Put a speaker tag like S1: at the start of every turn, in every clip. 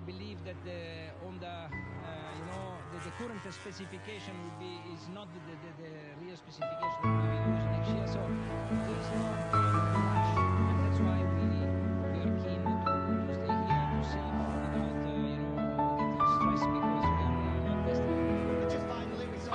S1: I believe that the current specification is not the real specification that we will use next year. So there is no rush, and that's why we are keen to stay here to see without getting stressed because we are not testing.
S2: Just finally, we saw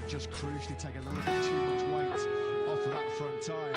S2: just crucially take a little bit too much weight off of that front tyre.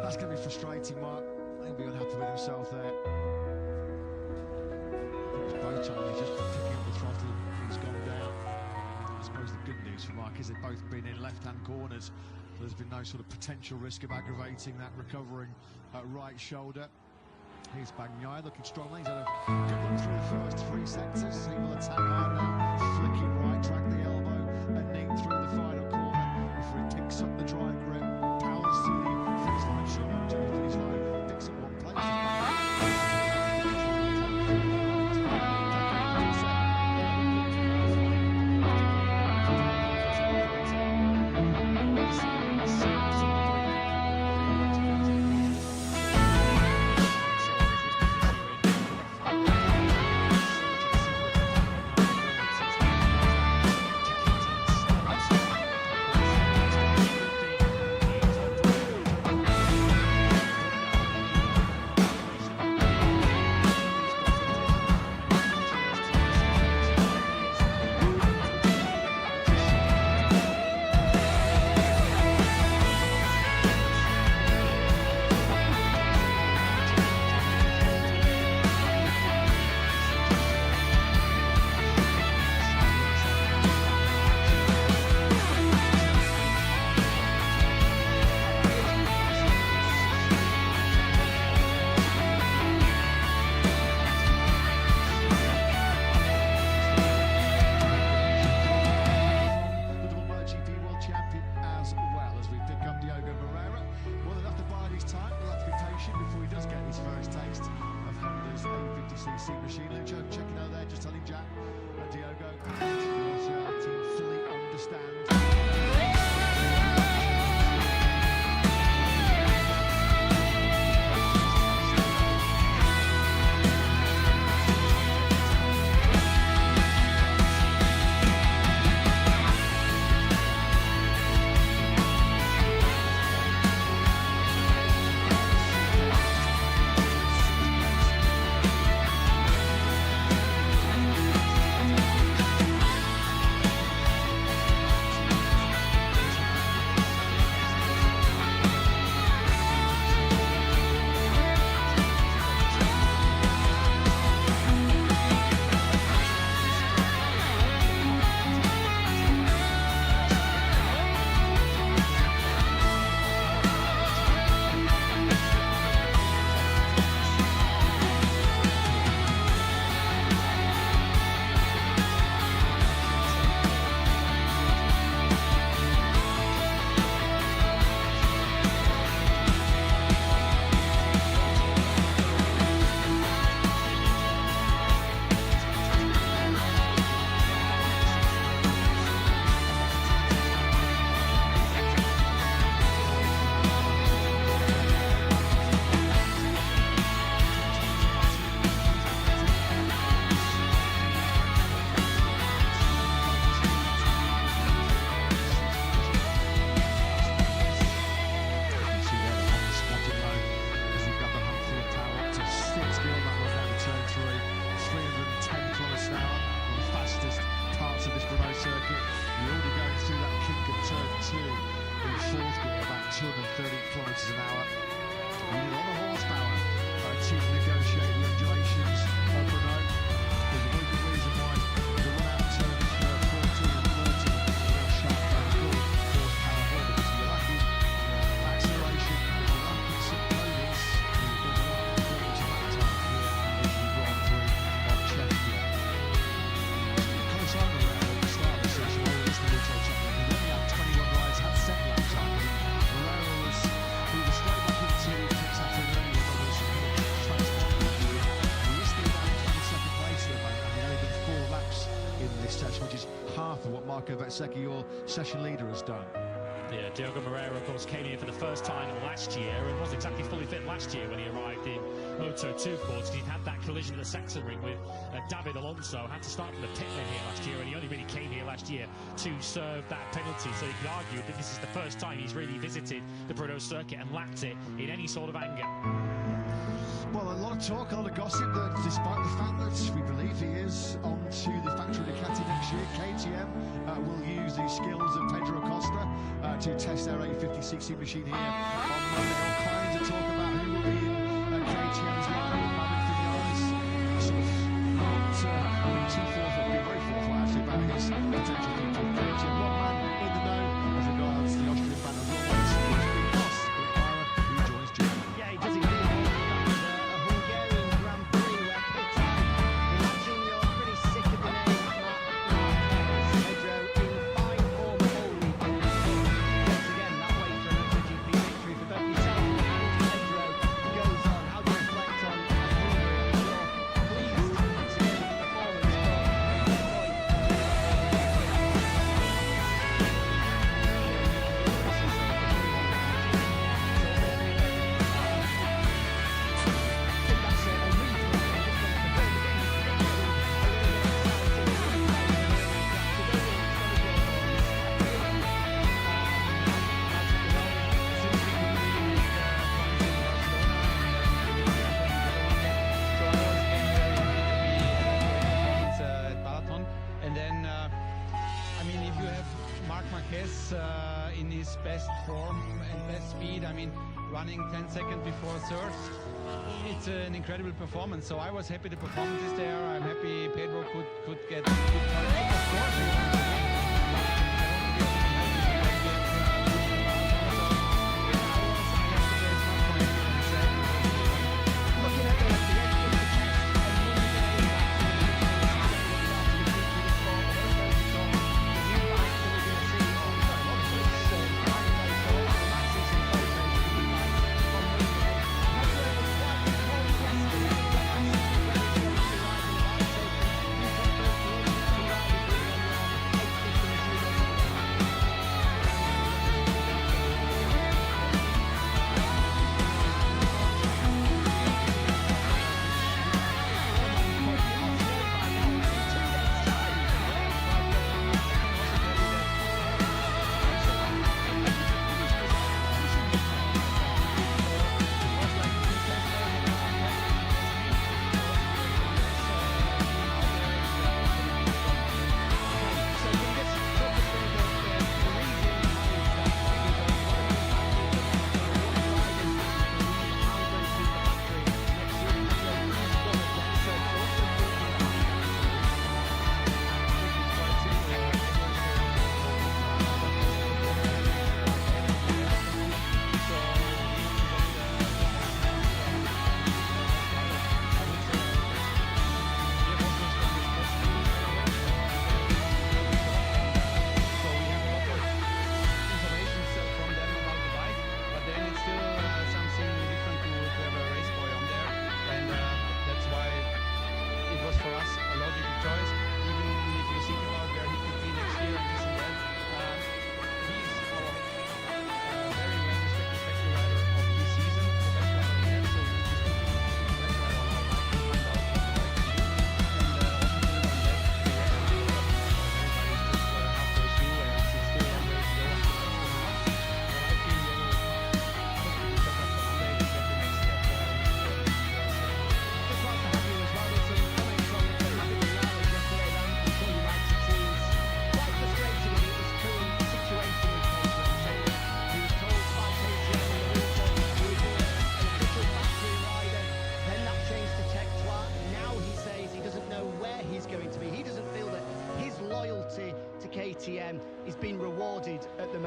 S2: That's going to be frustrating, Mark. He'll be unhappy with himself there. It's both times he's just picking up the throttle, he's gone down. I suppose the good news for Mark is they've both been in left-hand corners, so there's been no sort of potential risk of aggravating that recovering right shoulder. Here's Bagnaia looking strongly. He's had a good run through the first three sectors. He will attack hard now. Flicking right, drag the elbow, and knee through the final corner before he picks up the dry grip. Powers to the finish line, short to the finish line. Picks up one place. 16 machine. Lucho checking out there, just telling Jack, Diogo, our team fully understands. Circuit. You're already going through that kink of turn 2 in fourth gear, about 230 kilometers an hour. You need a lot of horsepower to negotiate the undulations of Brno. There's a very good reason why the run-out turns 14 and 40 are sharp and good horsepower here, because you're lacking acceleration, you're lacking some moments, and you've got a lot of performance at that time here in the Grand Prix of Czechia. Close on around at the start of the session, where it is the Moto Chapter. He only had 21 rides, had 7 lap time. Morero was straight back into pits after an early one, was transported. He is still down in second place there, mate, and he only done 4 laps in this session, which is half of what Marco Bezzecchi, your session leader, has done.
S3: Yeah, Diogo Morero, of course, came here for the first time last year and wasn't exactly fully fit last year when he arrived in Moto2, of course. He'd had that collision at the Saxon ring with David Alonso, had to start from the pit lane here last year, and he only really came here last year to serve that penalty. So you could argue that this is the first time he's really visited the Brno circuit and lapped it in any sort of anger.
S2: Well, a lot of talk, a lot of gossip that despite the fact that we believe he is on to the factory Ducati next year, KTM will use the skills of Pedro Costa to test their 850cc machine here on Monday. All kinds of talk about who will be in KTM's line with Maverick Vinales. Sort of not being too forthright, being very forthright actually about his potential future with KTM. One man in the know as regards the Austrian man as always, who's been lost with Byron, who joins Germany.
S4: Yeah, he does indeed. In his best form and best speed, I mean, running 10 seconds before third, it's an incredible performance. So I was happy the performance is there. I'm happy Pedro could get good points. Of course,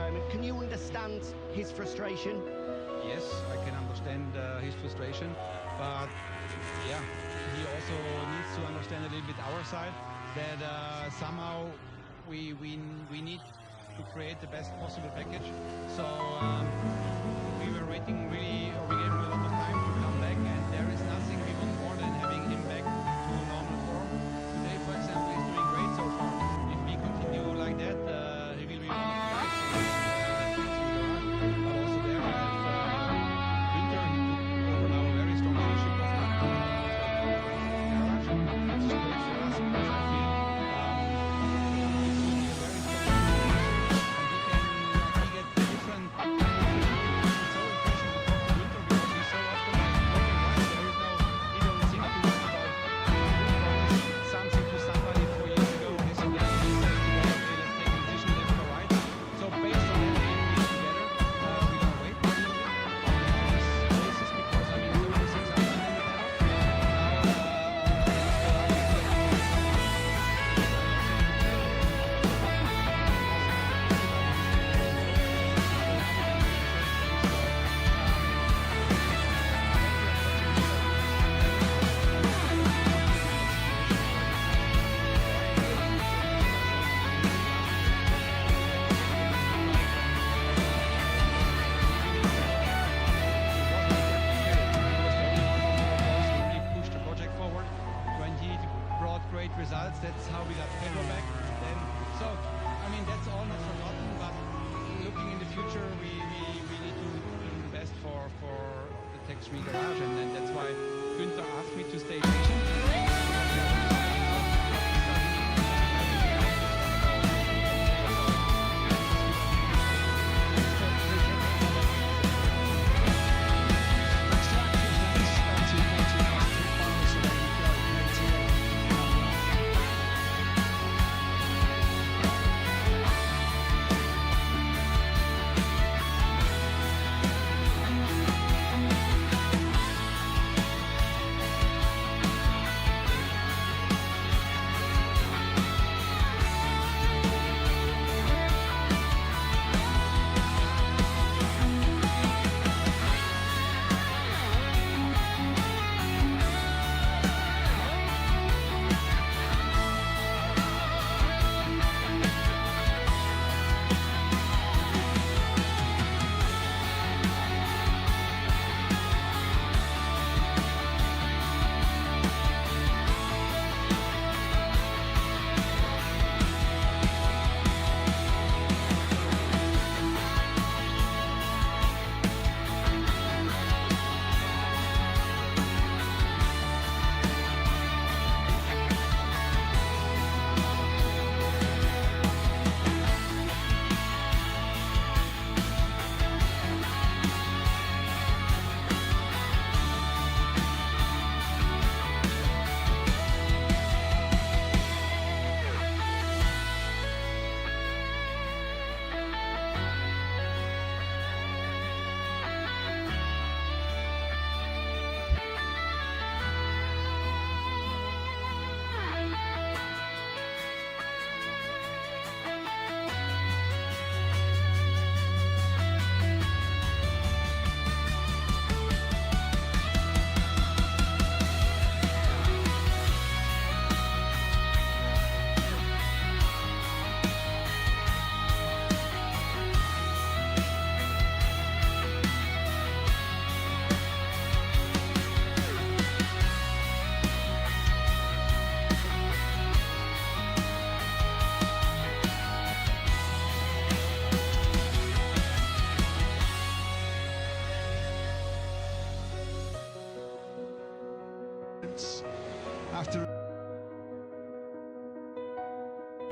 S5: moment. Can you understand his frustration?
S4: Yes, I can understand his frustration, but yeah, he also needs to understand a little bit our side, that somehow we need to create the best possible package. So we were waiting really, or we gave him a lot of time to come back, and there is nothing we want more than having him back to normal form. Today, for example, he's doing great so far. If we continue like that, he will be one of the guys. But also there, I have Winter. He took over now a very strong leadership of the garage. This is great for us because I feel he's a very strong leader, and he get different. It's so refreshing to talk to Winter because he's so often like black and white. There is no, he don't think too much about something to somebody 4 years ago. This and that. He says today, okay, let's take a decision left or right. So based on that, we together, we're gonna wait a little bit on this basis because I mean so many things are done in the paddock. Really pushed the project forward. When he brought great results, that's how we got Pedro back. Then, so I mean that's all not forgotten. But looking in the future, we need to do the best for the Tech 3 garage, and then that's why Günther asked me to stay patient.
S2: After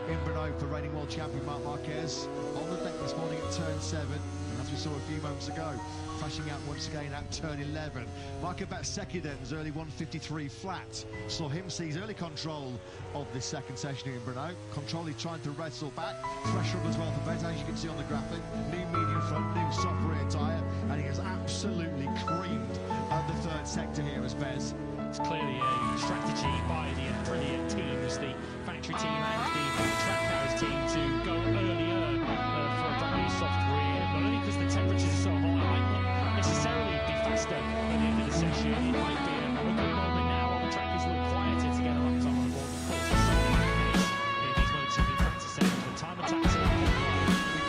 S2: in BRNO for reigning world champion Marc Marquez on the deck this morning at turn 7, and as we saw a few moments ago, crashing out once again at turn 11. Marco Saksikan's early 153 flat saw him seize early control of this second session here in BRNO. Control, he tried to wrestle back, pressure up as well for Bez, as you can see on the graphic. New medium front, new soft rear tyre, and he has absolutely creamed the third sector here as Bez.
S3: It's clearly a strategy by the Aprilia teams, the factory team and the Trackhouse team, to go earlier for a new soft rear, not only because the temperatures are so hot, it might not necessarily be faster at the end of the session. It might be a good moment now while the track is a little quieter to get a lap time on board. Of course, there's so many finish in these MotoGP practice sessions. The time attacks are we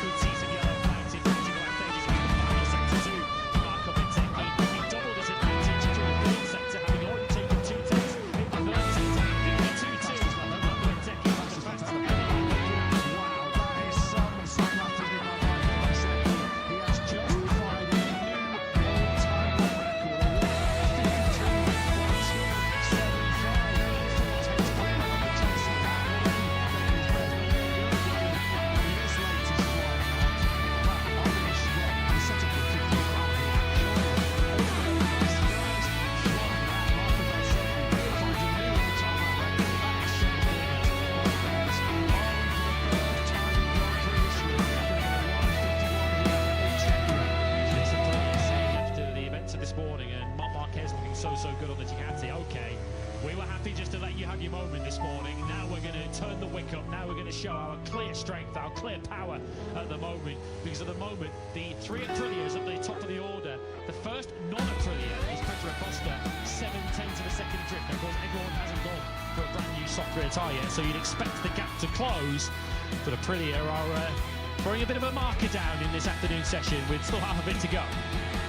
S3: could see some yellow flags in critical advantages in the final sector too. Marco Bezzecchi, he doubled his advantage through the third sector, having already taken 2 tenths in the third sector. 2-2. Marco Bezzecchi was the fastest of any. So good on the Ducati. Okay, we were happy just to let you have your moment this morning. Now we're going to turn the wick up. Now we're going to show our clear strength, our clear power at the moment. Because at the moment, the 3 Aprilias at the top of the order. The first non-Aprilia is Pedro Acosta, 7/10 of a second drift. Of course, everyone hasn't gone for a brand new soft rear tyre yet, so you'd expect the gap to close. But Aprilia are throwing a bit of a marker down in this afternoon session with still half a bit to go.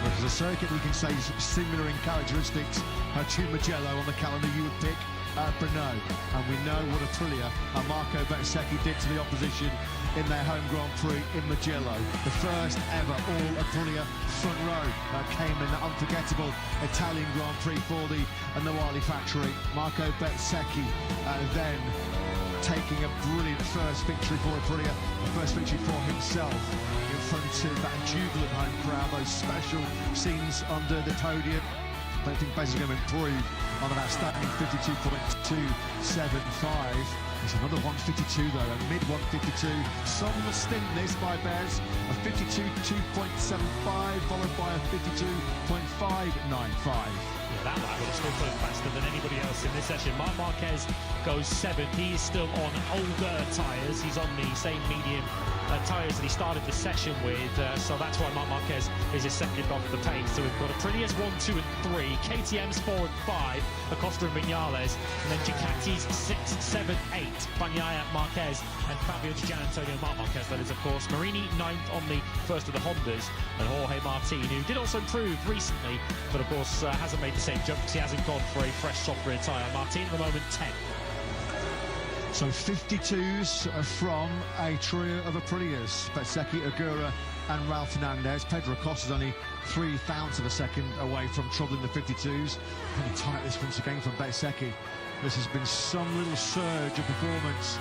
S2: There's a circuit we can say is similar in characteristics to Mugello on the calendar. You would pick Brno, and we know what Aprilia and Marco Bezzecchi did to the opposition in their home Grand Prix in Mugello. The first ever all Aprilia front row came in that unforgettable Italian Grand Prix for the Nawali factory. Marco Bezzecchi then taking a brilliant first victory for Aprilia, the first victory for himself in front of that jubilant home crowd, those special scenes under the podium. I don't think Bez is going to improve on an outstanding 52.275. It's another 152 though, a mid 152. Some stint this by Bez, a 52.275 followed by a 52.595.
S3: That lap would have still put faster than anybody else in this session. Marc Marquez goes 7th. He is still on older tyres. He's on the same medium tyres that he started the session with. So that's why Marc Marquez is a second off the pace. So we've got Aprilia's 1, 2 and 3. KTM's 4 and 5. Acosta and Viñales. And then Ducati's 6, 7, 8. Bagnaia, Marquez and Fabio Di Giannantonio. Marc Marquez, that is, of course. Marini 9th on the first of the Hondas. And Jorge Martin, who did also improve recently, but of course hasn't made the same jump because he hasn't gone for a fresh soft rear tyre. Martin at the moment 10th.
S2: So 52s from a trio of Aprilias. Bezzecchi, Agura and Ralph Fernandez. Pedro Acosta's only 0.03 of a second away from troubling the 52s. Pretty tight this once again from Bezzecchi. This has been some little surge of performance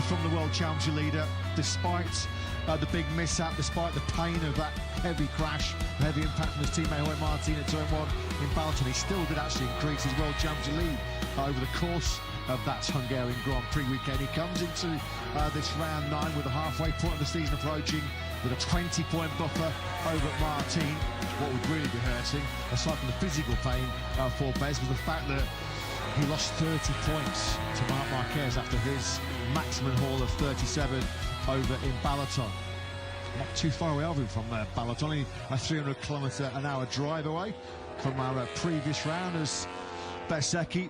S2: from the World Championship leader, despite the big mishap, despite the pain of that heavy crash, the heavy impact from his teammate Jorge Martin at turn 1 in Balap. He still did actually increase his World Championship lead over the course of that Hungarian Grand Prix weekend. He comes into this round 9 with the halfway point of the season approaching, with a 20-point buffer over Martin. What would really be hurting, aside from the physical pain for Bez, was the fact that he lost 30 points to Marc Marquez after his maximum haul of 37 over in Balaton. Not too far away of him from Balaton, only a 300km/h drive away from our previous round, as Bezzecchi,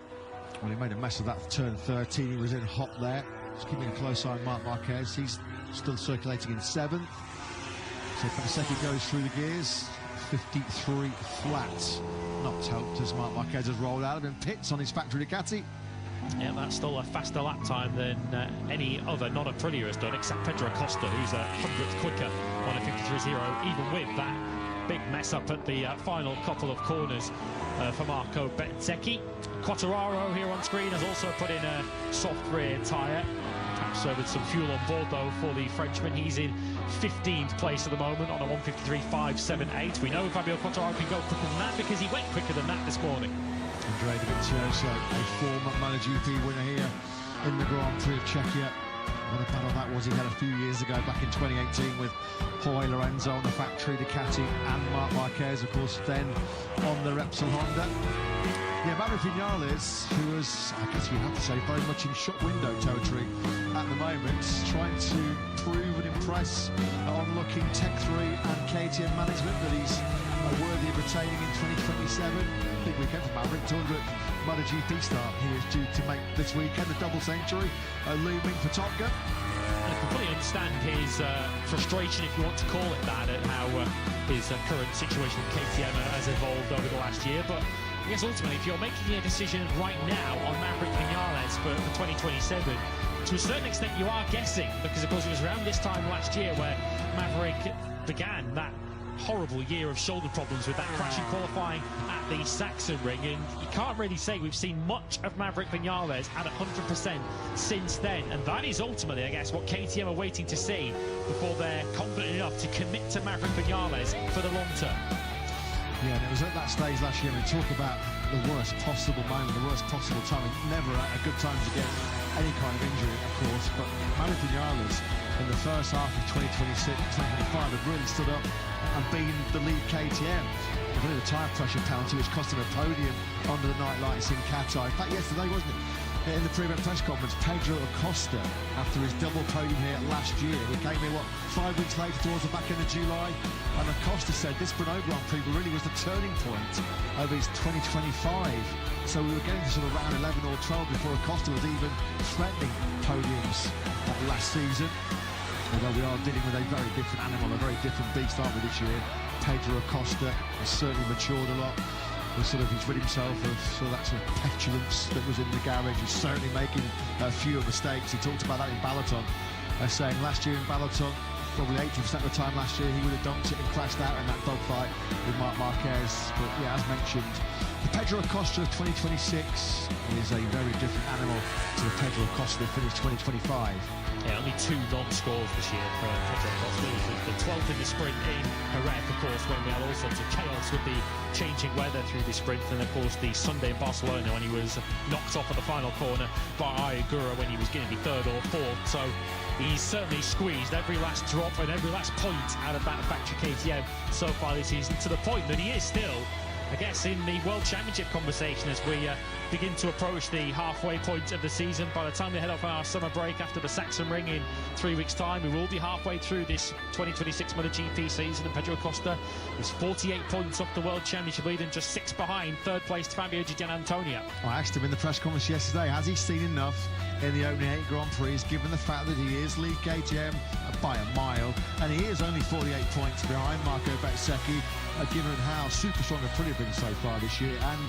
S2: well, he made a mess of that turn 13. He was in hot there. Just keeping a close eye on Marc Marquez. He's still circulating in 7th. So Bezzecchi goes through the gears. 53 flat. Not helped as Marc Marquez has rolled out of him. Pits on his factory Ducati.
S3: Yeah, that's still a faster lap time than any other non-Aprilia has done, except Pedro Acosta, who's a 100th quicker on a 53.0, even with that big mess up at the final couple of corners for Marco Bezzecchi. Quartararo here on screen has also put in a soft rear tyre, perhaps with some fuel on board though for the Frenchman. He's in 15th place at the moment on a 153.578. We know Fabio Quartararo can go quicker than that because he went quicker than that this morning.
S2: Andrea Dovizioso, a former MotoGP winner here in the Grand Prix of Czechia. What a battle that was he had a few years ago, back in 2018, with Jorge Lorenzo on the factory Ducati and Marc Marquez, of course, then on the Repsol Honda. Yeah, Maverick Vinales, who was, I guess we have to say, very much in shop window territory at the moment, trying to prove and impress on looking Tech 3 and KTM management that he's worthy of retaining in 2027. Big weekend for Maverick. 200th MotoGP start he is due to make this weekend, a double century looming for Top Gun.
S3: And I completely understand his frustration, if you want to call it that, at how his current situation with KTM has evolved over the last year. But I guess ultimately, if you're making a decision right now on Maverick Vinales for 2027, to a certain extent you are guessing, because of course it was around this time last year where Maverick began that horrible year of shoulder problems with that crash in qualifying at the Sachsenring, and you can't really say we've seen much of Maverick Vinales at 100% since then, and that is ultimately, I guess, what KTM are waiting to see before they're confident enough to commit to Maverick Vinales for the long term.
S2: Yeah, and it was at that stage last year we talk about the worst possible moment, the worst possible time. Never a good time to get any kind of injury, of course, but Maverick Vinales in the first half of 2026, 2025 had really stood up and been the lead KTM. Really the tyre pressure penalty, which cost him a podium under the night lights in Qatar. In fact, yesterday, wasn't it? In the pre-event press conference, Pedro Acosta, after his double podium here last year, he came here, 5 weeks later towards the back end of July, and Acosta said this Brno Grand Prix really was the turning point of his 2025. So we were getting to sort of round 11 or 12 before Acosta was even threatening podiums last season. Although we are dealing with a very different animal, a very different beast, aren't we, this year? Pedro Acosta has certainly matured a lot. He's rid himself of that sort of petulance that was in the garage. He's certainly making fewer mistakes. He talked about that in Balaton, saying last year in Balaton, probably 80% of the time last year, he would have dumped it and crashed out in that dogfight with Marc Marquez. But yeah, as mentioned, the Pedro Acosta of 2026 is a very different animal to the Pedro Acosta that finished 2025.
S3: Yeah, only 2 non-scores this year for Pedro Acosta. The 12th in the sprint in Jerez, of course, when we had all sorts of chaos with the changing weather through the sprint, and of course the Sunday in Barcelona when he was knocked off at the final corner by Ayagura when he was going to be 3rd or 4th. So he's certainly squeezed every last drop and every last point out of that factory KTM so far this season, to the point that he is still, I guess, in the World Championship conversation as we begin to approach the halfway point of the season. By the time we head off on our summer break after the Sachsenring in 3 weeks' time, we will be halfway through this 2026 MotoGP season, and Pedro Acosta is 48 points off the World Championship lead and just 6 behind third-placed Fabio Di Gianantonio.
S2: I asked him in the press conference yesterday, has he seen enough in the opening 8 Grand Prix, given the fact that he is lead KTM by a mile, and he is only 48 points behind Marco Bezzecchi, given how super strong a pretty been so far this year. And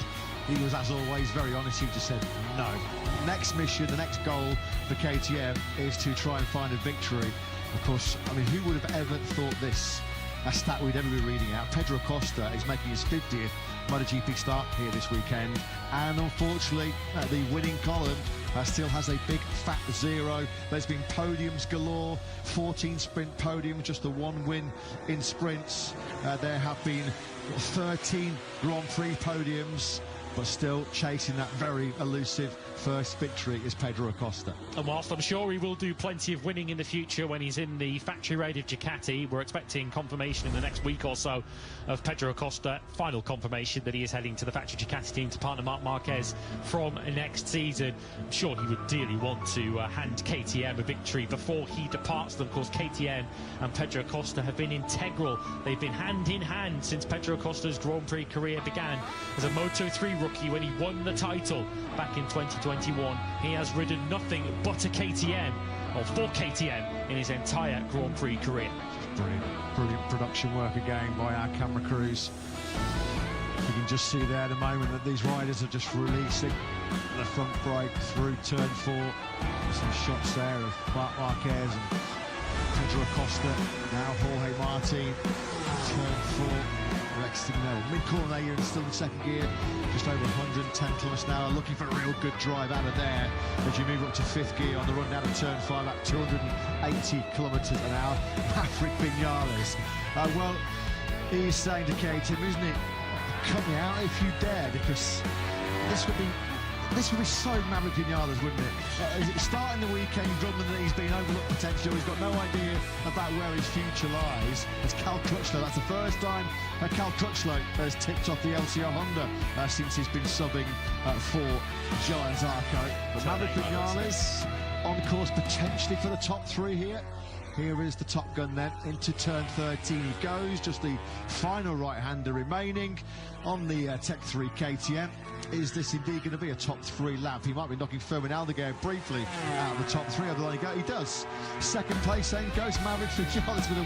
S2: he was, as always, very honest. He just said no. Next mission, the next goal for KTM is to try and find a victory. Of course, I mean, who would have ever thought this, a stat we'd ever be reading out? Pedro Acosta is making his 50th MotoGP start here this weekend, and unfortunately the winning column still has a big fat 0. There's been podiums galore, 14 sprint podiums, just the 1 win in sprints. There have been 13 Grand Prix podiums, but still chasing that very elusive first victory is Pedro Acosta.
S3: And whilst I'm sure he will do plenty of winning in the future when he's in the factory raid of Ducati, we're expecting confirmation in the next week or so of Pedro Acosta, final confirmation that he is heading to the factory Ducati team to partner Marc Marquez from next season. I'm sure he would dearly want to hand KTM a victory before he departs them. Of course, KTM and Pedro Acosta have been integral. They've been hand in hand since Pedro Acosta's Grand Prix career began as a Moto3 rookie when he won the title back in 2021. He has ridden nothing but a KTM, or for KTM, in his entire Grand Prix career.
S2: Brilliant production work again by our camera crews. You can just see there at the moment that these riders are just releasing the front brake through turn 4. Some shots there of Marc Marquez and Pedro Acosta, now Jorge Martin, turn 4. Exiting there, mid-corner here and still in 2nd gear, just over 110 kilometers an hour, looking for a real good drive out of there as you move up to 5th gear on the run down to turn 5 at 280 kilometers an hour. Maverick Vinales, well, he's saying to KTM, isn't it, cut me out if you dare, because this would be this would be so Maverick Vinales, wouldn't it? Starting the weekend, drumming that he's been overlooked potential, he's got no idea about where his future lies. As Cal Crutchlow, that's the first time Cal Crutchlow has tipped off the LCR Honda since he's been subbing for Johan Zarco. But Maverick Vinales on course potentially for the top 3 here. Here is the Top Gun then, into turn 13 he goes, just the final right-hander remaining on the Tech 3 KTM. Is this indeed going to be a top 3 lap? He might be knocking Fermin Aldeguer briefly out of the top 3. He does. Second place then goes Maverick Vinales with a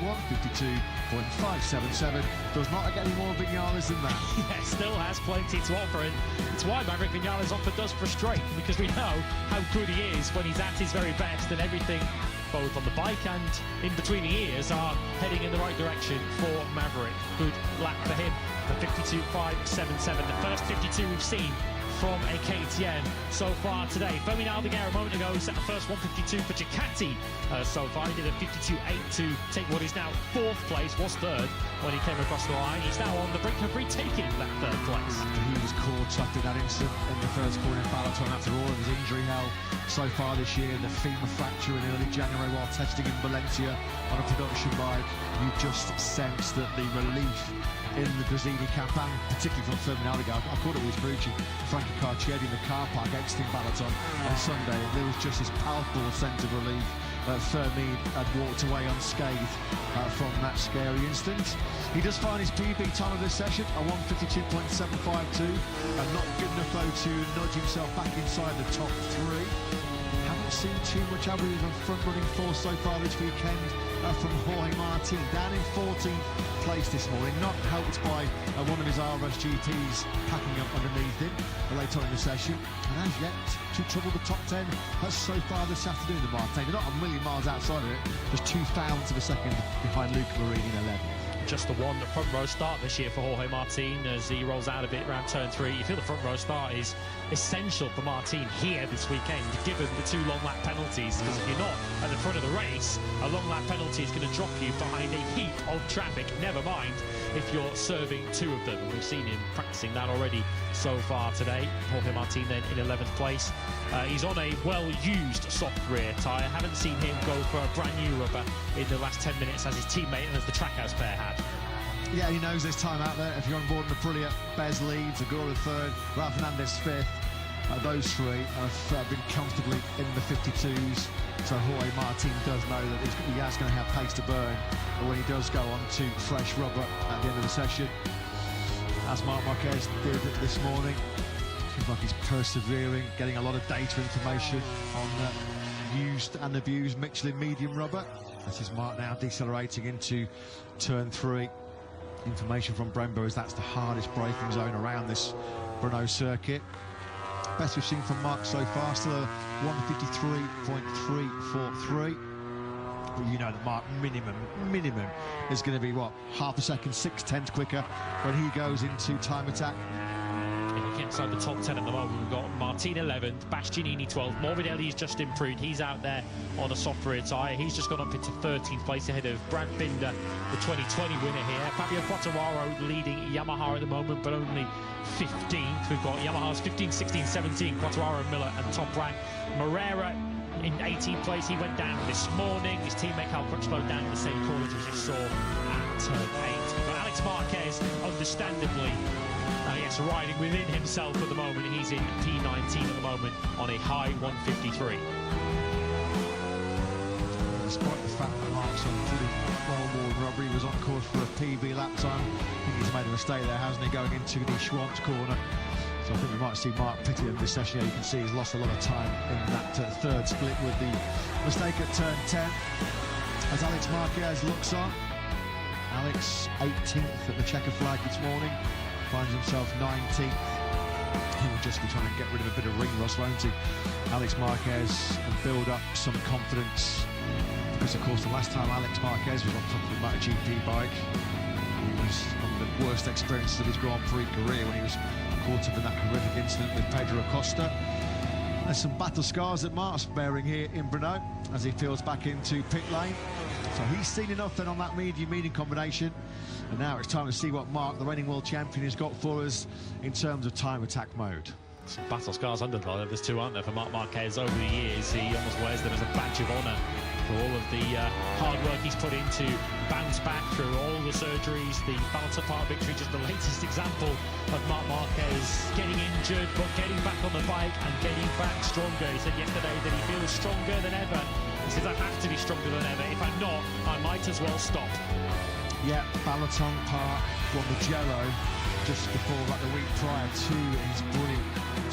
S2: 152.577. Does not get any more Vinales than that.
S3: Yeah, still has plenty to offer, and it's why Maverick Vinales often does frustrate, because we know how good he is when he's at his very best, and everything both on the bike and in between the ears are heading in the right direction for Maverick. Good lap for him, the 52.577, the first 52 we've seen from a KTM so far today. Fermin Aldeguer a moment ago set the first 152 for Ducati so far. He did a 52.8 to take what is now 4th place, was 3rd when he came across the line. He's now on the brink of retaking that 3rd place.
S2: After he was caught up in that incident in the first corner in Balap after all of his injury hell so far this year, the femur fracture in early January while testing in Valencia on a production bike, you just sense that the relief in the Gresini camp, and particularly from Fermin Aldeguer. I caught it with Ferrucci, Frankie Carcieri in the car park exiting Balaton on Sunday, and there was just this palpable sense of relief. Fermin had walked away unscathed from that scary incident. He does find his PB time of this session, a 152.752, and not good enough though to nudge himself back inside the top 3. Haven't seen too much have we even front-running force so far this weekend from Jorge Martin, down in 14th place this morning, not helped by one of his RSGTs packing up underneath him later on in the session, and has yet to trouble the top 10 so far this afternoon. The Martin, they're not a million miles outside of it, just 0.02 of a second behind Luca Marini in 11th.
S3: Just the one front row start this year for Jorge Martin as he rolls out a bit around turn 3. You feel the front row start is essential for Martin here this weekend, given the 2 long lap penalties, because if you're not at the front of the race, a long lap penalty is going to drop you behind a heap of traffic, never mind if you're serving 2 of them. And we've seen him practicing that already so far today. Jorge Martin then in 11th place. He's on a well-used soft rear tyre. Haven't seen him go for a brand new rubber in the last 10 minutes as his teammate and as the Trackhouse pair had.
S2: Yeah, he knows there's time out there. If you're on board in Aprilia, Bez leads, Agura 3rd, Ralph Fernandez 5th. Those 3 have been comfortably in the 52s. So Jorge Martin does know that he is going to have pace to burn when he does go on to fresh rubber at the end of the session, as Marc Marquez did this morning. Seems like he's persevering, getting a lot of data information on used and abused Michelin medium rubber. This is Marc now decelerating into turn 3. Information from Brembo is that's the hardest braking zone around this Brno circuit. Best we've seen from Marc so far, still a 153.343. Well, you know that Marc minimum is going to be what, half a second, 6/10 quicker when he goes into time attack.
S3: Looking inside the top 10 at the moment, we've got Martin 11th, Bastianini 12th, Morbidelli's just improved, he's out there on a soft rear tyre, he's just gone up into 13th place ahead of Brad Binder, the 2020 winner here. Fabio Quartararo leading Yamaha at the moment, but only 15th. We've got Yamaha's 15, 16, 17, Quartararo, Miller and top rank. Moreira in 18th place, he went down this morning. His teammate Cal Crutchlow down in the same corner as we just saw at turn 8. But Alex Marquez, understandably, yes, riding within himself at the moment. He's in P19 at the moment on a high 153.
S2: Despite the fact that Marc's on pretty well-worn rubber, he was on course for a PB lap time. I think he's made a mistake there, hasn't he, going into the Schwantz corner. So I think we might see Marc pity in this session. You can see he's lost a lot of time in that 3rd split with the mistake at turn 10. As Alex Marquez looks on, Alex 18th at the checker flag this morning, finds himself 19th. He will just be trying to get rid of a bit of ring rust, won't he, Alex Marquez, and build up some confidence. Because, of course, the last time Alex Marquez was on top of the MotoGP bike, he was one of the worst experiences of his Grand Prix career when he was caught up in that horrific incident with Pedro Acosta. There's some battle scars that Marc's bearing here in Brno as he feels back into pit lane. So he's seen enough then on that medium combination. And now it's time to see what Marc, the reigning world champion, has got for us in terms of time attack mode.
S3: Some battle scars under the there's two, aren't there, for Marc Marquez over the years. He almost wears them as a badge of honour for all of the hard work he's put into bounce back through all the surgeries. The Balap victory, just the latest example of Marc Marquez getting injured but getting back on the bike and getting back stronger. He said yesterday that he feels stronger than ever. He says, I have to be stronger than ever. If I'm not, I might as well stop.
S2: Yeah, Balaton Park won the Giro just before that, the week prior to his brilliant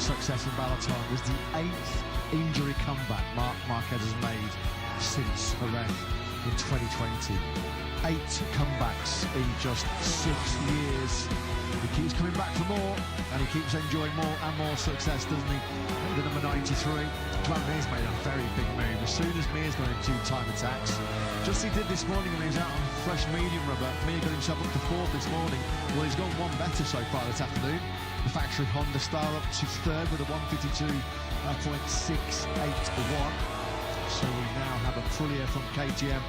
S2: success in Balaton. Was the 8th injury comeback Marc Marquez has made since Jerez in 2020. 8 comebacks in just 6 years. He keeps coming back for more, and he keeps enjoying more and more success, doesn't he? The number 93, Joan Mir's made a very big move. As soon as Mir's going into time attacks, just he did this morning when he was out on fresh medium rubber, Mir got himself up to 4th this morning. Well, he's gone one better so far this afternoon. The factory Honda star up to 3rd with a 152.681. So we now have a Aprilia from KTM,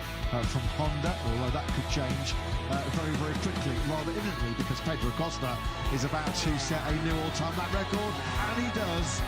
S2: from Honda, although that could change very, very quickly, rather imminently, because Pedro Acosta is about to set a new all-time lap record, and he does.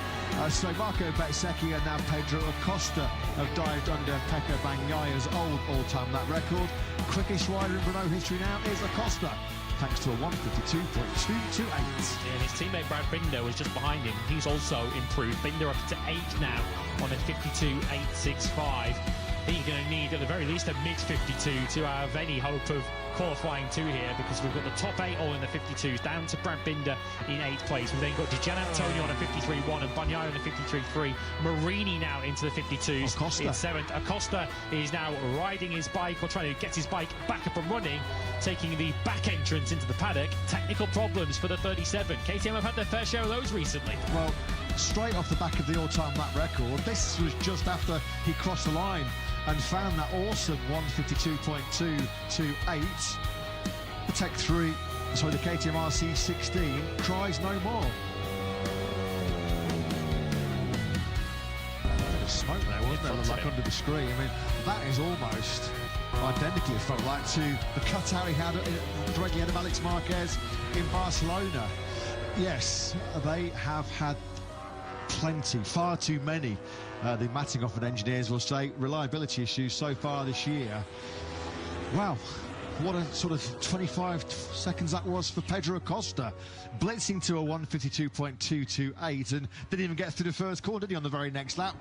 S2: So Marco Bezzecchi and now Pedro Acosta have dived under Pecco Bagnaglia's old all-time lap record. Quickest rider in Brno history now is Acosta, thanks to a 152.228.
S3: And his teammate Brad Binder was just behind him. He's also improved. Binder up to 8th now on a 52.865. I think you're going to need at the very least a mid-52 to have any hope of qualifying 2 here, because we've got the top 8 all in the 52s, down to Brad Binder in 8th place. We've then got Di Giannantonio on a 53.1 and Bagnaia on a 53.3. Marini now into the 52s.
S2: Acosta.
S3: In 7th. Acosta is now riding his bike, or trying to get his bike back up and running, taking the back entrance into the paddock. Technical problems for the 37. KTM have had their fair share of those recently.
S2: Well, straight off the back of the all-time lap record, this was just after he crossed the line and found that awesome 152.228. The Tech 3, sorry, the KTM RC16 tries no more. Bit of smoke there, wasn't there? Like under the screen. I mean, that is almost identically, it felt like, to the cutout he had directly ahead of Alex Marquez in Barcelona. Yes, they have had plenty, far too many, the Mattinghoff engineers will say, reliability issues so far this year. Wow, what a sort of 25 seconds that was for Pedro Acosta, blitzing to a 152.228 and didn't even get through the first corner, did he, on the very next lap,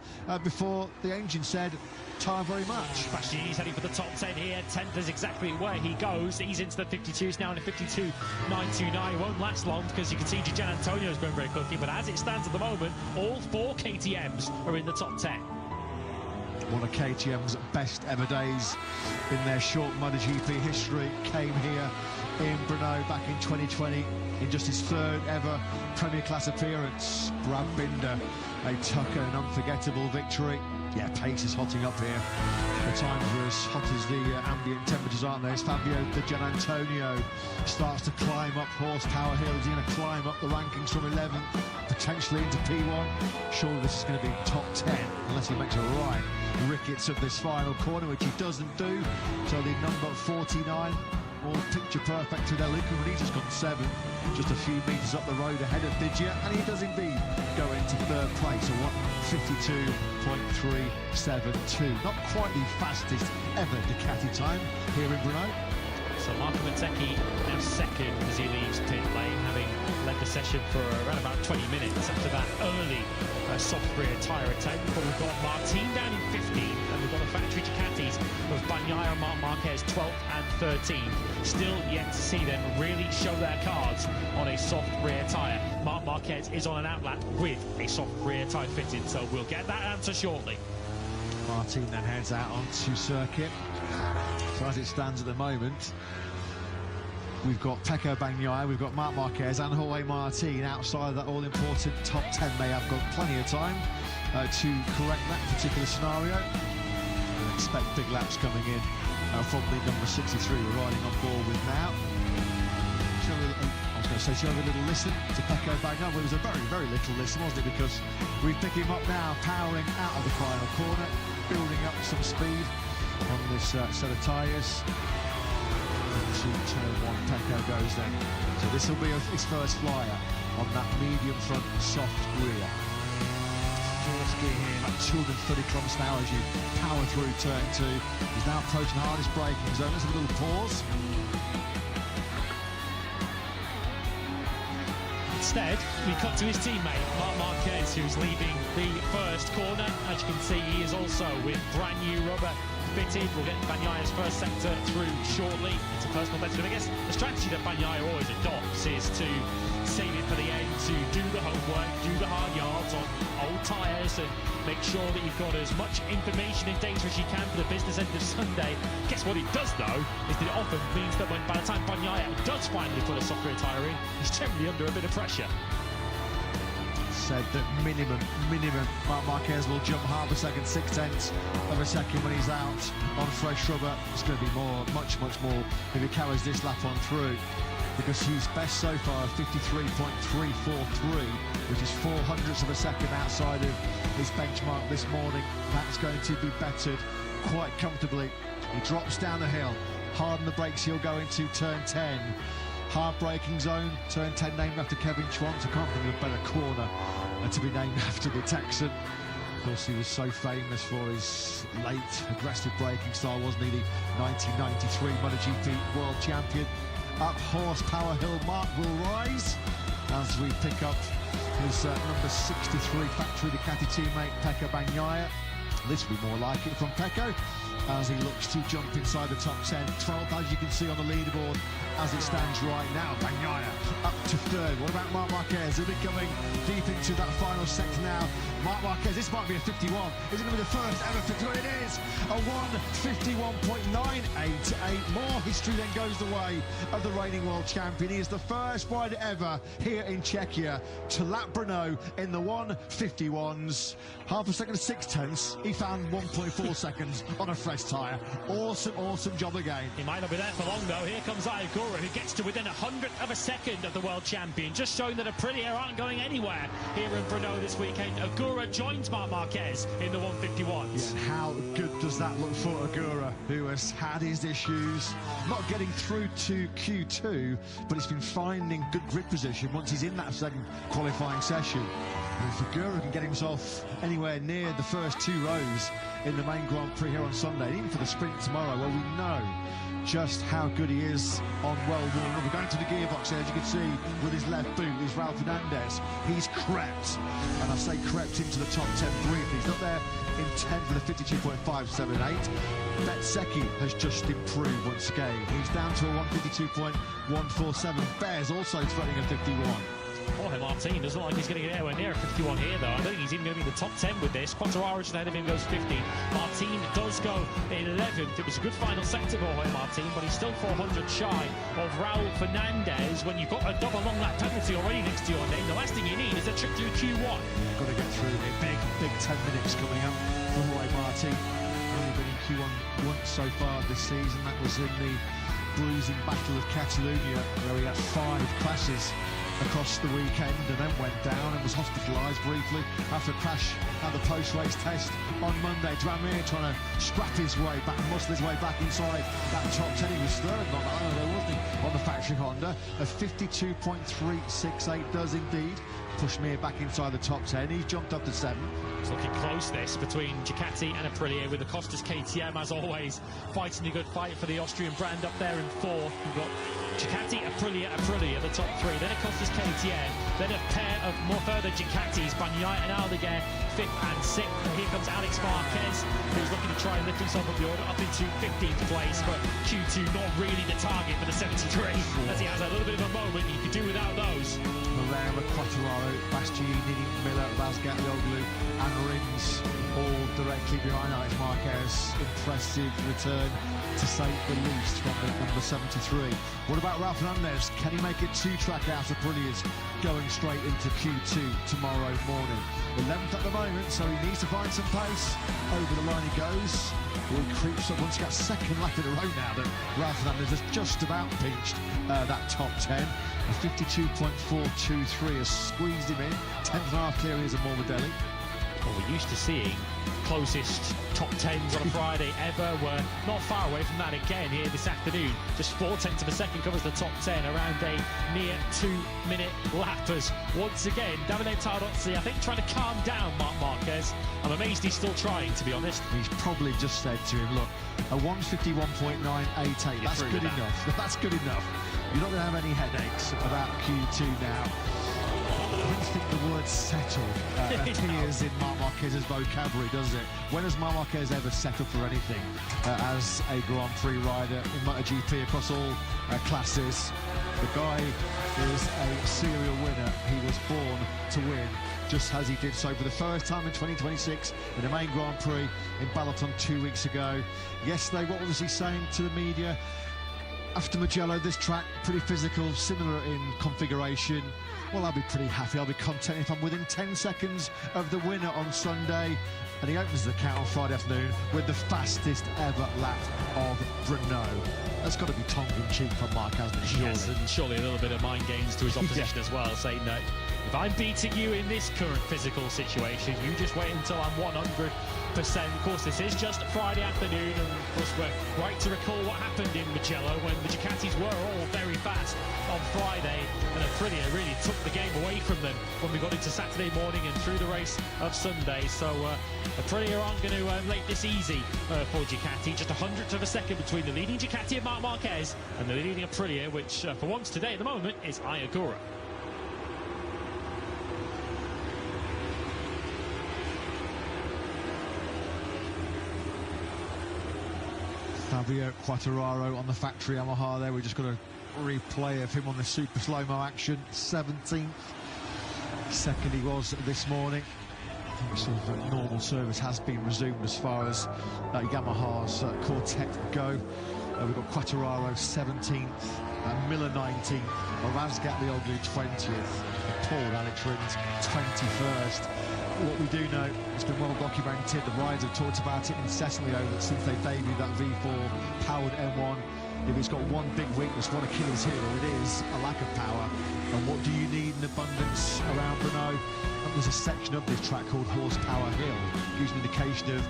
S2: before the engine said, tire very much.
S3: Bastianini's heading for the top 10 here. 10th is exactly where he goes. He's into the 52s now in a 52.929. It won't last long, because you can see Di Giannantonio is going very quickly, but as it stands at the moment, all 4 KTMs are in the top 10.
S2: One of KTM's best ever days in their short MotoGP history came here in Brno back in 2020 in just his 3rd ever Premier Class appearance. Brad Binder, a tucker, an unforgettable victory. Yeah, pace is hotting up here. The times are as hot as the ambient temperatures, aren't they? As Fabio Di Giannantonio starts to climb up horsepower hill. He's going to climb up the rankings from 11th, potentially into P1. Surely this is going to be top 10, unless he makes a right rickets of this final corner, which he doesn't do. So the number 49, all picture perfect through there. Luca Renita's gone 7th, just a few metres up the road ahead of Digia, and he does indeed go into 3rd place, a 152.372. Not quite the fastest ever Ducati time here in Brno.
S3: So Marco Bezzecchi now 2nd as he leaves pit lane, having led the session for around about 20 minutes after that early soft rear tyre attempt. But we've got Martin down in 15th, and we've got the factory Ducatis of Bagnaia and Marc Marquez 12th and 13th. Still yet to see them really show their cards on a soft rear tyre. Marc Marquez is on an outlap with a soft rear tyre fitted, so we'll get that answer shortly.
S2: Martin then heads out onto circuit. So as it stands at the moment, we've got Pecco Bagnaia, we've got Marc Marquez and Jorge Martin outside of that all-important top 10. They have got plenty of time to correct that particular scenario. I expect big laps coming in from the number 63 we're riding on board with now. I was going to say, shall we have a little listen to Pecco Bagnaia? Well, it was a very, very little listen, wasn't it? Because we pick him up now, powering out of the final corner, building up some speed on this set of tyres. into turn 1, Pecco goes then. So this will be his first flyer on that medium front soft rear. Fourth gear here, about 230 kilometers an hour as you power through turn 2. He's now approaching the hardest braking zone. Let's have a little pause.
S3: Instead, we cut to his teammate, Marc Marquez, who's leaving the first corner. As you can see, he is also with brand new rubber fitted. We'll get Bagnaya's first sector through shortly. It's a personal best, but I guess the strategy that Bagnaia always adopts is to save it for the end, to do the homework, do the hard yards on old tyres, and make sure that you've got as much information and data as you can for the business end of Sunday. Guess what it does, though, is that it often means that by the time Bagnaia does finally put a soft rear tyre in, he's generally under a bit of pressure.
S2: Said that minimum, Marc Marquez will jump half a second, 6/10 of a second when he's out on fresh rubber. It's going to be more, much more if he carries this lap on through, because he's best so far 53.343, which is 0.04 of a second outside of his benchmark this morning. That's going to be bettered quite comfortably. He drops down the hill, harden the brakes, he'll go into turn 10. Hard braking zone, turn 10 named after Kevin Schwantz. I can't think of a better corner to be named after the Texan. Of course, he was so famous for his late aggressive braking style, wasn't he? The 1993 MotoGP World Champion. Up horsepower hill mark will rise as we pick up his number 63 factory Ducati teammate Pecco Bagnaia. This will be more like it from Pecco as he looks to jump inside the top 10. 12th, as you can see on the leaderboard as it stands right now. Bagnaia up to third. What about Marc Marquez? He'll be coming deep into that final sector now. Marc Marquez, this might be a 51. Is it going to be the first ever 51? It is a 1:51.988. More history then goes the way of the reigning world champion. He is the first rider ever here in Czechia to lap Brno in the 1:51s. Half a second, 6/10. He found 1.4 seconds on a fresh tyre. Awesome job again.
S3: He might not be there for long, though. Here comes Aigura, who gets to within 100th of a second of the world champion, just showing that Aprilia aren't going anywhere here in Brno this weekend. Aigura joins Marc Marquez in the 1:51s.
S2: Yeah, how good does that look for Aigura, who has had his issues not getting through to Q2, but he's been finding good grid position once he's in that second qualifying session. And if Aigura can get himself anywhere near the first 2 rows in the main Grand Prix here on Sunday, and even for the sprint tomorrow, well, we know just how good he is on well-worn rubber. Going to the gearbox there, as you can see, with his left boot is Raul Fernandez. He's crept, and I say crept into the top 10 briefly. He's not there in 10 for the 52.578. Betseki has just improved once again. He's down to a 152.147. Bears also threatening a 51.
S3: Jorge Martin doesn't look like he's going to get anywhere near a 51 here, though. I don't think he's even going to be in the top 10 with this. Quartararo just ahead of him goes 15. Martin does go 11th. It was a good final sector for Jorge Martin, but he's still 400 shy of Raul Fernandez. When you've got a double long lap penalty already next to your name, the last thing you need is a trip through Q1.
S2: Got to get through it. Big 10 minutes coming up for Jorge Martin. Only been in Q1 once so far this season. That was in the bruising battle of Catalonia, where he had 5 crashes across the weekend and then went down and was hospitalised briefly after a crash at the post-race test on Monday. Dramir trying to scrap his way back, muscle his way back inside that top 10. He was third, not that though, wasn't he, on the factory Honda. A 52.368 does indeed push Mir back inside the top 10. He's jumped up to 7.
S3: It's looking close, this, between Ducati and Aprilia, with the Costas KTM, as always, fighting a good fight for the Austrian brand up there in 4. You've got Ducati, Aprilia, the top 3. Then a Costas KTM. Then a pair of more further Ducatis, Bagnaia and Aldeguer, 5th and 6th. And here comes Alex Marquez, who's looking to try and lift himself up the order, up into 15th place. But Q2 not really the target for the 73, as he has a little bit of a moment. You could do without those.
S2: Moreira, Quartararo, Bastianini, Miller, Razgatlioglu and Rins all directly behind Alex Marquez. Impressive return, to say the least, from the number 73. What about Raul Fernandez? Can he make it 2-track out of Aprilia's going straight into Q2 tomorrow morning? 11th at the moment, so he needs to find some pace. Over the line he goes. He creeps up once he gets second lap in a row now that Raul Fernandez has just about pinched that top 10. A 52.423 has squeezed him in. 10th and a half clear is a Morbidelli.
S3: Well, we're used to seeing closest top 10s on a Friday ever. We're not far away from that again here this afternoon. Just 0.4 of a second covers the top 10 around a near 2-minute lap, as once again Davide Tardozzi, I think, trying to calm down Marc Marquez. I'm amazed he's still trying, to be honest.
S2: He's probably just said to him, look, a 151.988, that's good enough. That's good enough. You're not going to have any headaches about Q2 now. I don't think the word settle appears in Marc Marquez's vocabulary, does it? When has Marc Marquez ever settled for anything as a Grand Prix rider in MotoGP across all classes? The guy is a serial winner. He was born to win, just as he did so for the first time in 2026 in the main Grand Prix in Balap 2 weeks ago. Yesterday, what was he saying to the media? After Mugello, this track, pretty physical, similar in configuration. Well, I'll be pretty happy. I'll be content if I'm within 10 seconds of the winner on Sunday. And he opens the count on Friday afternoon with the fastest ever lap of Brno. That's got to be tongue-in-cheek from Marc, hasn't it? Surely.
S3: Yes, and surely a little bit of mind games to his opposition as well, saying that if I'm beating you in this current physical situation, you just wait until I'm 100%. Of course, this is just Friday afternoon, and of course we're right to recall what happened in Mugello when the Ducatis were all very fast on Friday, and Aprilia really took the game away from them when we got into Saturday morning and through the race of Sunday. So Aprilia aren't going to make this easy for Ducati. Just 100th of a second between the leading Ducati of Marc Marquez and the leading Aprilia, which for once today at the moment is Ayagura.
S2: Fabio Quartararo on the factory Yamaha there. We just got a replay of him on the super slow-mo action. 17th. Second he was this morning. I think sort of normal service has been resumed as far as Yamaha's quartet go. We've got Quartararo 17th, Miller 19th, Razgatlioglu 20th, and Paul Alex Rins 21st. What we do know, it's been well documented, the riders have talked about it incessantly over since they debuted that V4 powered M1. If it's got one big weakness, one Achilles heel, it is a lack of power. And what do you need in abundance around Brno? There's a section of this track called Horsepower Hill, gives an indication of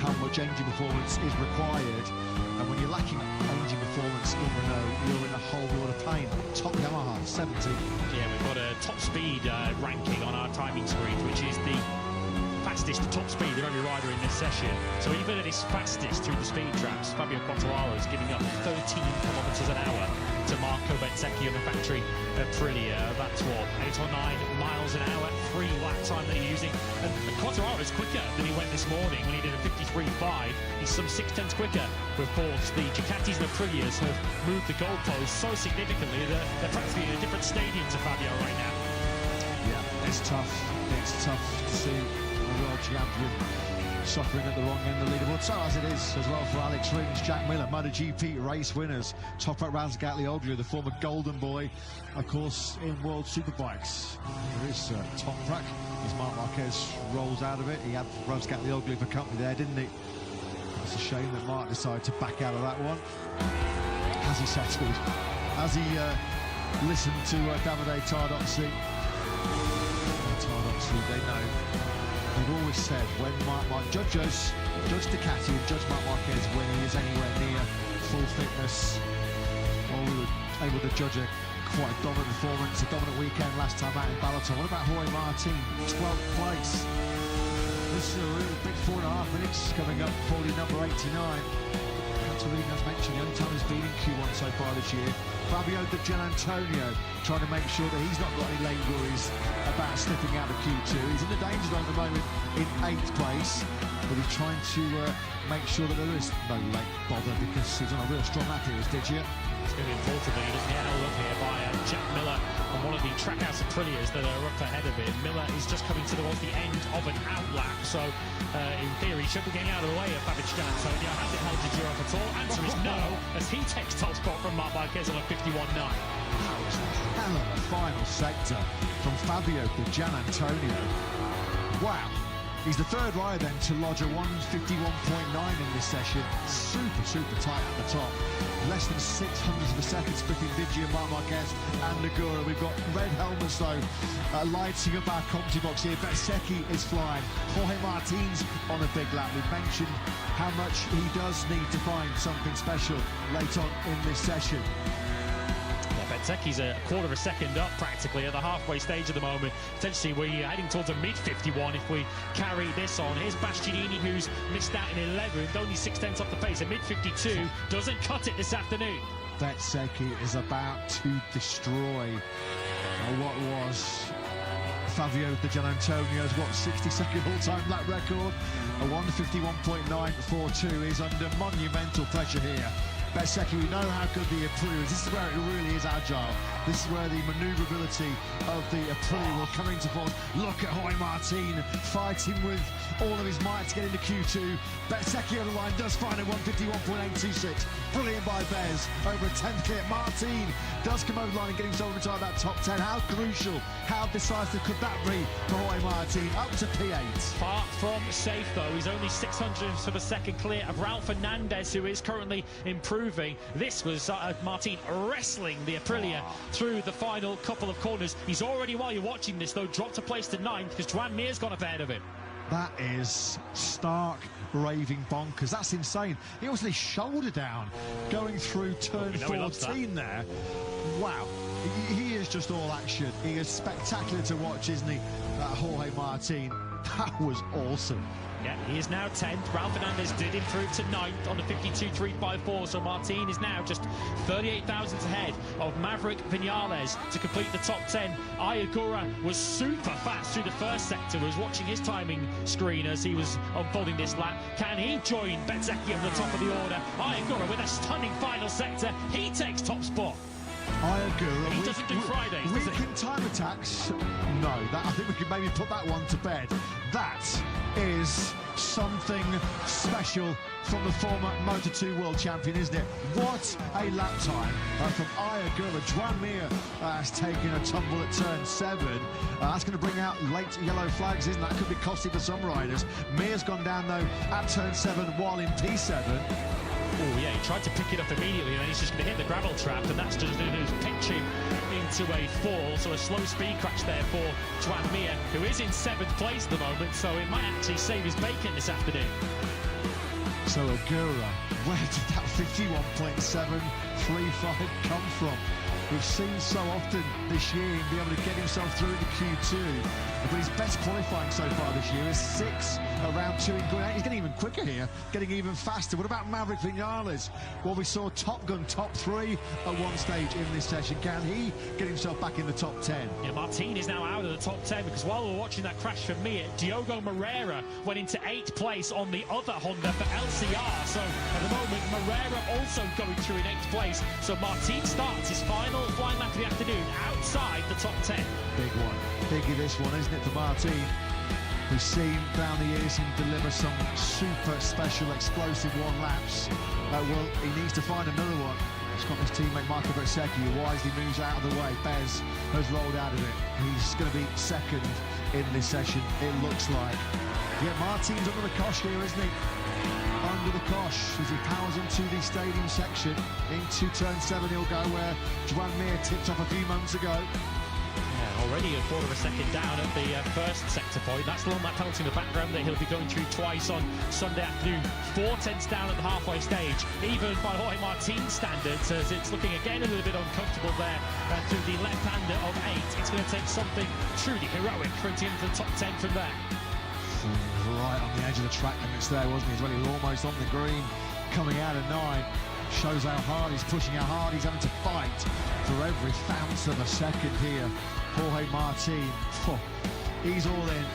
S2: how much engine performance is required. And when you're lacking engine performance in Renault, you're in a whole world of pain. Top Yamaha, 70.
S3: Yeah, we've got a top speed ranking on our timing screen, which is the fastest top speed of every rider in this session. So even at his fastest through the speed traps, Fabio Quartararo is giving up 13 kilometers an hour to Marco Bezzecchi on the factory Aprilia. That's what, 8 or 9 miles an hour, 3 lap time that he's using. And Quartararo is quicker than he went this morning when he did a 53.5. He's some 0.6 quicker. Of course, the Ducatis and Aprilias have moved the goalposts so significantly that they're practically in a different stadium to Fabio right now.
S2: Yeah, it's tough. It's tough to see the world champion suffering at the wrong end of the leaderboard. So as it is as well for Alex Rins, Jack Miller, MotoGP race winners, Toprak Razgatlioglu, the former golden boy, of course, in World Superbikes. There is Toprak as Marc Marquez rolls out of it. He had Razgatlioglu for company there, didn't he? It's a shame that Marc decided to back out of that one. Has he settled? Has he listened to Davide Tardozzi? Tardozzi, they know. We've always said when Marc judge Ducati and judge Marc Marquez when he is anywhere near full fitness. Well, we were able to judge a quite dominant performance, a dominant weekend last time out in Balap. What about Jorge Martin, 12th place? This is a really big 4.5 minutes coming up for the number 89. As mentioned, the only time he's been in Q1 so far this year. Fabio Di Gianantonio trying to make sure that he's not got any lane worries about slipping out of Q2. He's in the danger zone at the moment in 8th place, but he's trying to make sure that there is no late bother because he's on a real strong lap here, is Digia.
S3: It's going to be important that he doesn't get held up here by Jack Miller on one of the Trackhouse Aprilias that are up ahead of him. Miller is just coming towards the end of an out lap, so in theory he should be getting out of the way of Fabio Di Gianantonio. Has it held Digia off at all? Answer is no, as he takes top spot from Marc Marquez on a 51.9.
S2: That was a hell of a final sector from Fabio Di Gianantonio. Wow. He's the third rider then to lodge a 151.9 in this session. Super tight at the top. Less than 600ths of a second splitting Viggi, Marc Marquez and Negura. We've got red helmets though lighting up our commentary box here. Bezzecchi is flying. Jorge Martin's on a big lap. We've mentioned how much he does need to find something special late on in this session.
S3: Bezzecchi's a quarter of a second up practically at the halfway stage at the moment. Potentially we're heading towards a mid-51 if we carry this on. Here's Bastianini, who's missed out in 11th, only 6 tenths off the pace. A mid-52 doesn't cut it this afternoon.
S2: Bezzecchi is about to destroy what was Fabio Di Giannantonio's 60-second all-time lap record. A 151.942 is under monumental pressure here. Bezzecchi, we know how good the Aprilia is. This is where it really is agile. This is where the manoeuvrability of the Aprilia will come into force. Look at Jorge Martin fighting with all of his might to get into Q2. Bezzecchi on the line does find a 151.826. Brilliant by Bez. Over a 10th clear. Martin does come over the line and get himself inside that top 10. How crucial, how decisive could that be for Jorge Martin? Up to P8.
S3: Far from safe though. He's only 600ths of a second clear of Raul Fernandez, who is currently improving. This was Martin wrestling the Aprilia through the final couple of corners. He's already, while you're watching this though, dropped a place to 9th because Joan Mir's gone up ahead of him.
S2: That is stark raving bonkers. That's insane. He was his shoulder down going through turn 14 there. Wow. He is just all action. He is spectacular to watch, isn't he? Jorge Martin. That was awesome.
S3: Yeah, he is now 10th. Raul Fernandez did improve to 9th on the 52.354, so Martin is now just 38 thousandths ahead of Maverick Vinales to complete the top 10. Ayagura was super fast through the first sector, was watching his timing screen as he was unfolding this lap. Can he join Bezzecchi on the top of the order? Ayagura with a stunning final sector. He takes top spot.
S2: Ayagura,
S3: he doesn't do Fridays, does he?
S2: Weekend time attacks? No, I think we could maybe put that one to bed. That is something special from the former Moto2 world champion, isn't it? What a lap time from Ayagura. Joan Mir has taken a tumble at turn 7. That's going to bring out late yellow flags, isn't that? Could be costly for some riders. Mir's gone down though at turn 7 while in P7.
S3: Oh yeah, he tried to pick it up immediately and then he's just going to hit the gravel trap, and that's just going to pitch him into a fall. So a slow speed crash there for Joan Mir, who is in 7th place at the moment, so it might actually save his bacon this afternoon.
S2: So Agura, where did that 51.735 come from? We've seen so often this year him be able to get himself through into Q2, but his best qualifying so far this year is 6 around 2 in Q1. He's getting even quicker here, getting even faster. What about Maverick Vinales? Well, we saw Top Gun top 3 at one stage in this session. Can he get himself back in the top 10?
S3: Yeah, Martin is now out of the top 10 because while we're watching that crash for Mir, Diogo Moreira went into 8th place on the other Honda for LCR. So at the moment, Moreira also going through in 8th place. So Martin starts his final flying lap of the afternoon outside the top 10.
S2: Big one. Biggie this one, isn't it, for Martin? We've seen down the years him deliver some super special explosive one laps. Well, he needs to find another one. He's got his teammate Michael Bezzecchi, who wisely moves out of the way. Bez has rolled out of it. He's going to be 2nd in this session, it looks like. Yeah, Martin's under the cosh here, isn't he? Under the cosh as he powers into the stadium section. Into turn 7 he'll go, where Joan Mir tipped off a few months ago.
S3: Yeah, already a quarter of a second down at the first sector point. That's the long lap penalty in the background that he'll be going through twice on Sunday afternoon. 4 tenths down at the halfway stage, even by Jorge Martin's standards, as it's looking again a little bit uncomfortable there through the left-hander of 8. It's going to take something truly heroic for him to get into the top 10 from there.
S2: Right on the edge of the track limits there, wasn't he? As well, he was almost on the green, coming out of 9. Shows how hard he's pushing, how hard he's having to fight for every ounce of a second here. Jorge Martin, he's all in.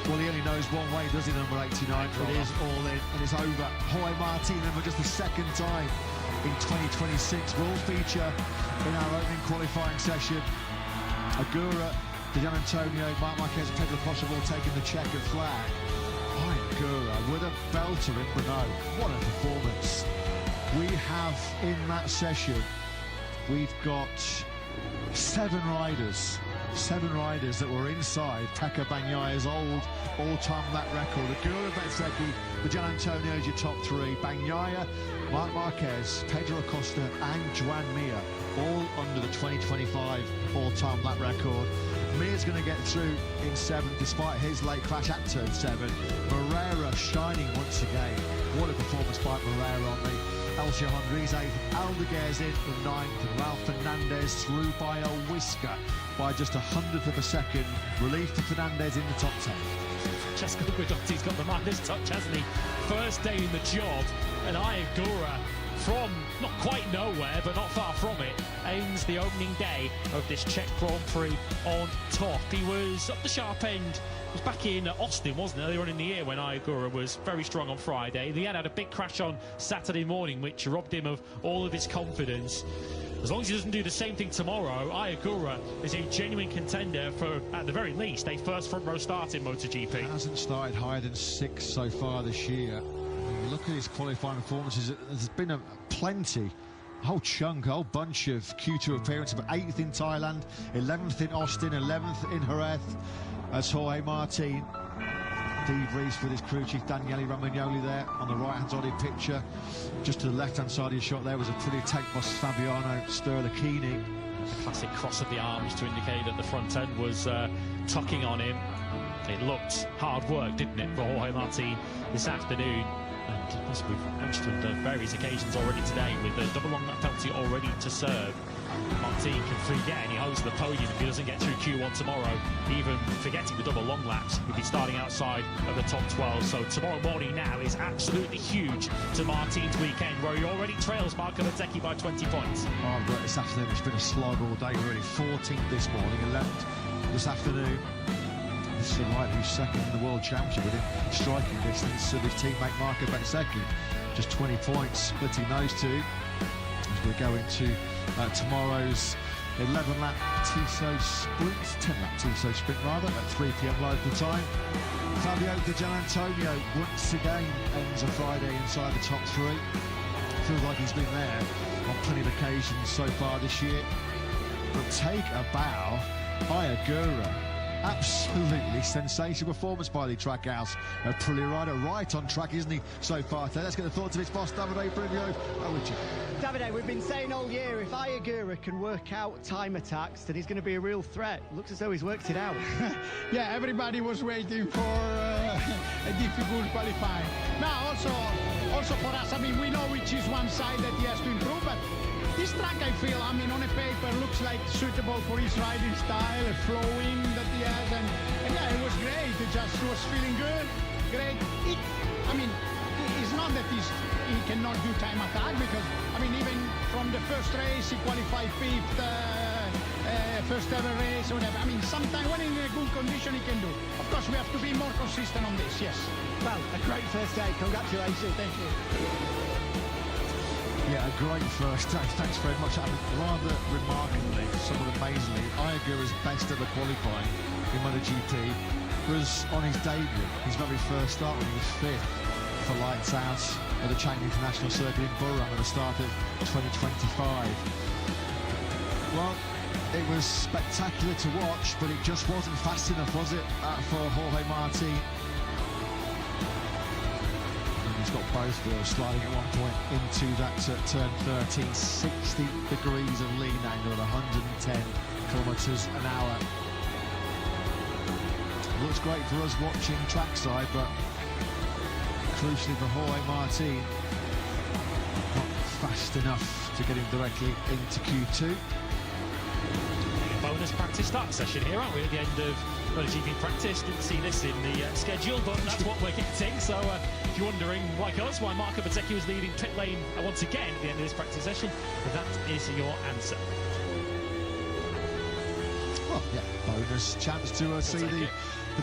S2: Well, he only knows one way, does he, number 89? It is all in, and it's over. Jorge Martin, and for just the 2nd time in 2026, will feature in our opening qualifying session. Agura, Di Giannantonio, Marc Marquez, Pedro Pocha all taking the checkered flag. Ayagura with a belter in Brno. What a performance. We have in that session, we've got 7 7 riders that were inside Pecco Bagnaglia's old all-time lap record. Agura, Bezzecchi, the Gian Antonio's your top 3. Bagnaia, Marc Marquez, Pedro Acosta and Joan Mir, all under the 2025 all-time lap record. Mir's going to get through in 7th despite his late crash at turn 7. Moreira shining once again. What a performance by Moreira on the El Gijon 8th. Aldeguer's in 9th, and Ralph Fernandez through by a whisker by just 100th of a second. Relief to Fernandez in the top 10.
S3: Francesco Guidotti's got the Midas touch, hasn't he? First day in the job, and Agura, from not quite nowhere, but not far from it, ends the opening day of this Czech Grand Prix on top. He was up the sharp end. He was back in Austin, wasn't it, earlier on in the year when Agura was very strong on Friday. He had a big crash on Saturday morning, which robbed him of all of his confidence. As long as he doesn't do the same thing tomorrow, Agura is a genuine contender for, at the very least, a first front row start in MotoGP.
S2: He hasn't started higher than 6th so far this year. Look at his qualifying performances. There's been a whole bunch of Q2 appearances, but 8th in Thailand, 11th in Austin, 11th in Jerez. As Jorge Martin debriefs with his crew chief Daniele Romagnoli there on the right-hand side of the picture. Just to the left-hand side of your shot there was a pretty attack by Fabiano Sterlachini.
S3: A classic cross of the arms to indicate that the front end was tucking on him. It looked hard work, didn't it, for Jorge Martin this afternoon? And as we've mentioned on various occasions already today, with the double long lap penalty already to serve, Martin can forget any hopes of the podium if he doesn't get through Q1 tomorrow. Even forgetting the double long laps, he'll be starting outside of the top 12. So tomorrow morning now is absolutely huge to Martin's weekend, where he already trails Marco Bezzecchi by 20 points.
S2: Oh, but this afternoon it's been a slog all day, really. 14th this morning, 11th this afternoon. This is a rider who's 2nd in the World Championship within striking distance of his teammate Marco Bezzecchi. Just 20 points splitting those two. As we go into tomorrow's 11-lap Tissot sprint, 10-lap Tissot sprint rather, at 3 p.m. local time. Fabio Di Gianantonio once again ends a Friday inside the top 3. Feels like he's been there on plenty of occasions so far this year. But take a bow, Agura. Absolutely sensational performance by the Trackhouse. A Aprilia rider right on track, isn't he, so far today? Let's get the thoughts of his boss, Davide Brivio. Over to you.
S5: Davide, we've been saying all year, if Agura can work out time attacks, then he's going to be a real threat. Looks as though he's worked it out.
S6: Yeah, everybody was waiting for a difficult qualifying. Now, also for us, I mean, we know which is one side that he has to improve, but this track, I feel, I mean, on a paper, looks like suitable for his riding style, a flowing that he has, and yeah, it was great. It just was feeling good, great. I mean, it's not that he cannot do time attack, because, I mean, even from the first race, he qualified 5th, first ever race, or whatever. I mean, sometimes when in a good condition, he can do. Of course, we have to be more consistent on this, yes.
S5: Well, a great first day. Congratulations.
S6: Thank you.
S2: Yeah, a great first day. Thanks very much. I mean, rather remarkably, somewhat amazingly, Agura's best ever qualifying in MotoGP was on his debut, his very first start when he was 5th for Lights Out at the Czech International Circuit in Burran at the start of 2025. Well, it was spectacular to watch, but it just wasn't fast enough, was it, for Jorge Martin? He's got both wheels sliding at one point into that turn 13, 60 degrees of lean angle at 110 kilometres an hour. Looks great for us watching trackside, but crucially for Jorge Martin, not fast enough to get him directly into Q2.
S3: Bonus practice start session here, aren't we, at the end of MotoGP Practice? Didn't see this in the schedule, but that's what we're getting. So if you're wondering, like us, why Marco Bezzecchi was leading pit lane once again at the end of this practice session, that is your answer.
S2: Well, yeah, bonus chance to see the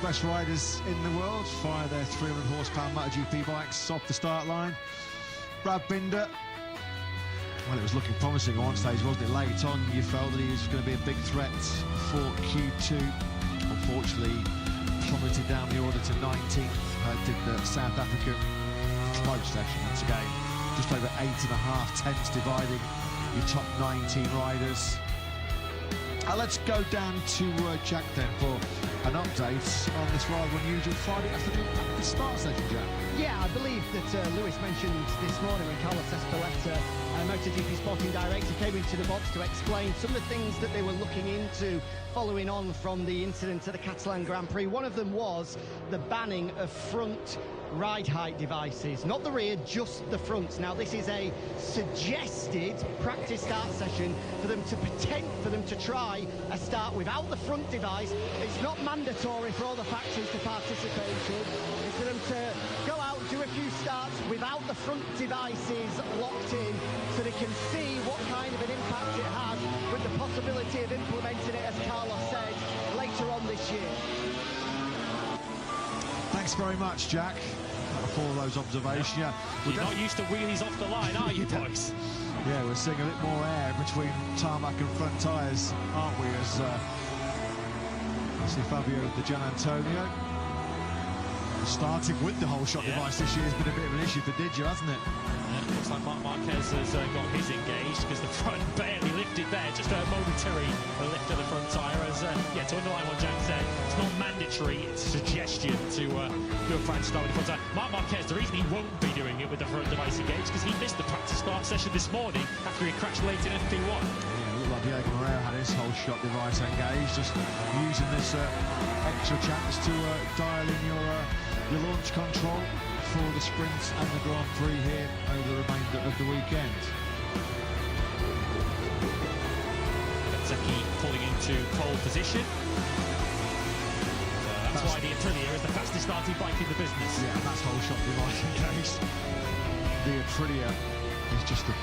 S2: best riders in the world fire their 300 horsepower MotoGP bikes off the start line. Brad Binder, well, it was looking promising at one stage, wasn't it? Late on, you felt that he was going to be a big threat for Q2. Unfortunately, plummeted down the order to 19th. Did the South African close session once again. Just over 8.5 tenths dividing your top 19 riders. Let's go down to Jack then for an update on this rather unusual Friday afternoon start session, Jack.
S5: Yeah, I believe that Lewis mentioned this morning when Carlos Espeleta, MotoGP Sporting Director, came into the box to explain some of the things that they were looking into following on from the incident at the Catalan Grand Prix. One of them was the banning of front ride height devices, not the rear, just the front. Now this is a suggested practice start session for them to try a start without the front device. It's not mandatory for all the factories to participate in. It's for them to go out and do a few starts without the front devices locked in, so they can see what kind of an impact it has, with the possibility of implementing it, as Carlos said, later on this year.
S2: Thanks very much, Jack, for those observations. Yeah,
S3: you're not used to wheelies off the line, are you, boys?
S2: Yeah, we're seeing a bit more air between tarmac and front tyres, aren't we? As I see Fabio Di Gianantonio starting with the whole shot device this year has been a bit of an issue for Diggio, hasn't it?
S3: Yeah, looks like Marc Marquez has got his engaged, because the front barely lifted there, just a momentary lift of the front tyre. As to underline what Jack said, it's not mandatory, it's a suggestion to do a practice start with the front tyre. Marc Marquez, the reason he won't be doing it with the front device engaged, because he missed the practice start session this morning after he crashed late in FP1.
S2: Yeah, looked like Diego Moreira had his whole shot device engaged, just using this extra chance to dial in your launch control for the sprints and the Grand Prix here over the remainder of the weekend.
S3: Zeki pulling into pole position. That's why the Aprilia is the fastest starting bike in the business.
S2: Yeah, and that's whole shot device engaged. The Aprilia is just a